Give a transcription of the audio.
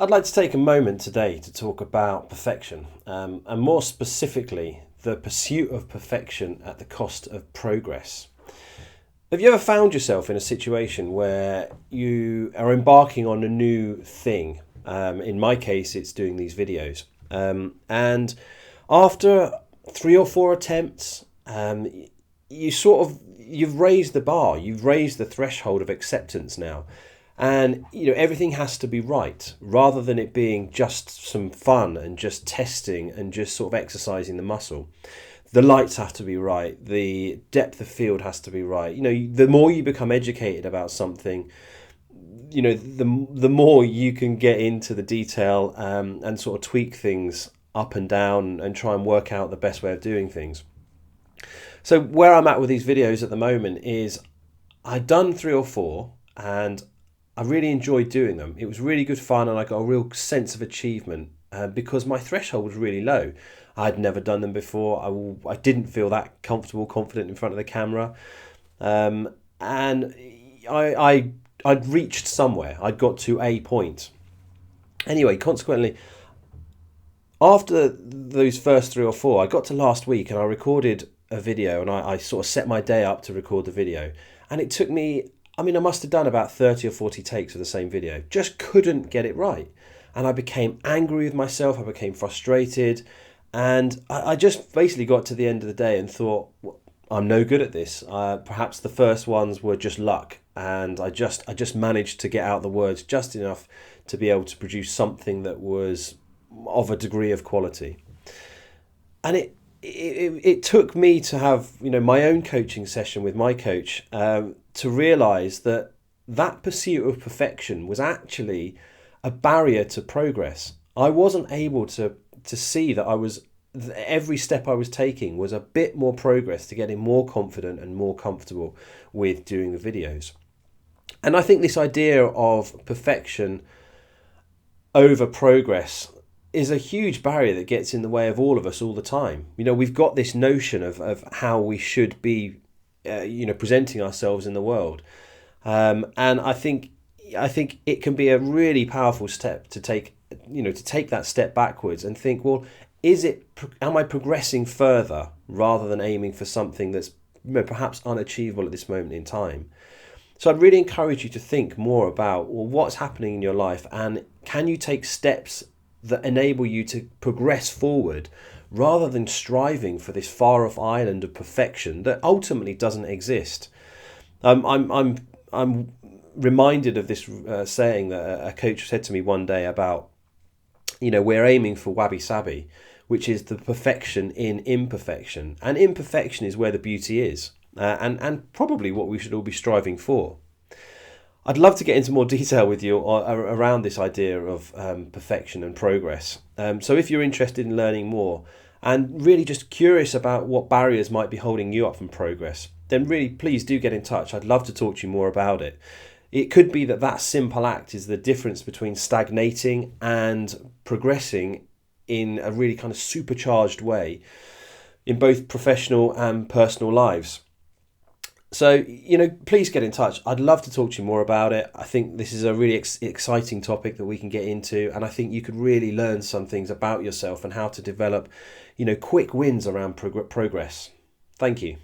I'd like to take a moment today to talk about perfection, and more specifically, the pursuit of perfection at the cost of progress. Have you ever found yourself in a situation where you are embarking on a new thing? In my case, it's doing these videos. And after three or four attempts, you've raised the bar, you've raised the threshold of acceptance now. And everything has to be right rather than it being just some fun and just testing and just sort of exercising the muscle. The lights have to be right, the depth of field has to be right. The more you become educated about something, the more you can get into the detail, and sort of tweak things up and down and try and work out the best way of doing things. So where I'm at with these videos at the moment is I've done three or four and I really enjoyed doing them. It was really good fun and I got a real sense of achievement because my threshold was really low. I'd never done them before. I didn't feel that comfortable, confident in front of the camera. And I'd reached somewhere. I'd got to a point. Anyway, consequently, after those first three or four, I got to last week and I recorded a video, and I sort of set my day up to record the video. And it took me, I must have done about 30 or 40 takes of the same video. Just couldn't get it right. And I became angry with myself. I became frustrated. And I just basically got to the end of the day and thought, well, I'm no good at this. Perhaps the first ones were just luck. And I just managed to get out the words just enough to be able to produce something that was of a degree of quality. And it took me to have my own coaching session with my coach to realise that pursuit of perfection was actually a barrier to progress. I wasn't able to see that every step I was taking was a bit more progress to getting more confident and more comfortable with doing the videos. And I think this idea of perfection over progress is a huge barrier that gets in the way of all of us all the time. We've got this notion of how we should be, presenting ourselves in the world. And I think it can be a really powerful step to take that step backwards and think, well, am I progressing further rather than aiming for something that's perhaps unachievable at this moment in time? So I'd really encourage you to think more about, well, what's happening in your life, and can you take steps that enable you to progress forward rather than striving for this far off island of perfection that ultimately doesn't exist. I'm reminded of this saying that a coach said to me one day about, we're aiming for wabi sabi, which is the perfection in imperfection, and imperfection is where the beauty is, and probably what we should all be striving for. I'd love to get into more detail with you around this idea of perfection and progress. So if you're interested in learning more and really just curious about what barriers might be holding you up from progress, then really please do get in touch. I'd love to talk to you more about it. It could be that simple act is the difference between stagnating and progressing in a really kind of supercharged way in both professional and personal lives. So, please get in touch. I'd love to talk to you more about it. I think this is a really exciting topic that we can get into. And I think you could really learn some things about yourself and how to develop, quick wins around progress. Thank you.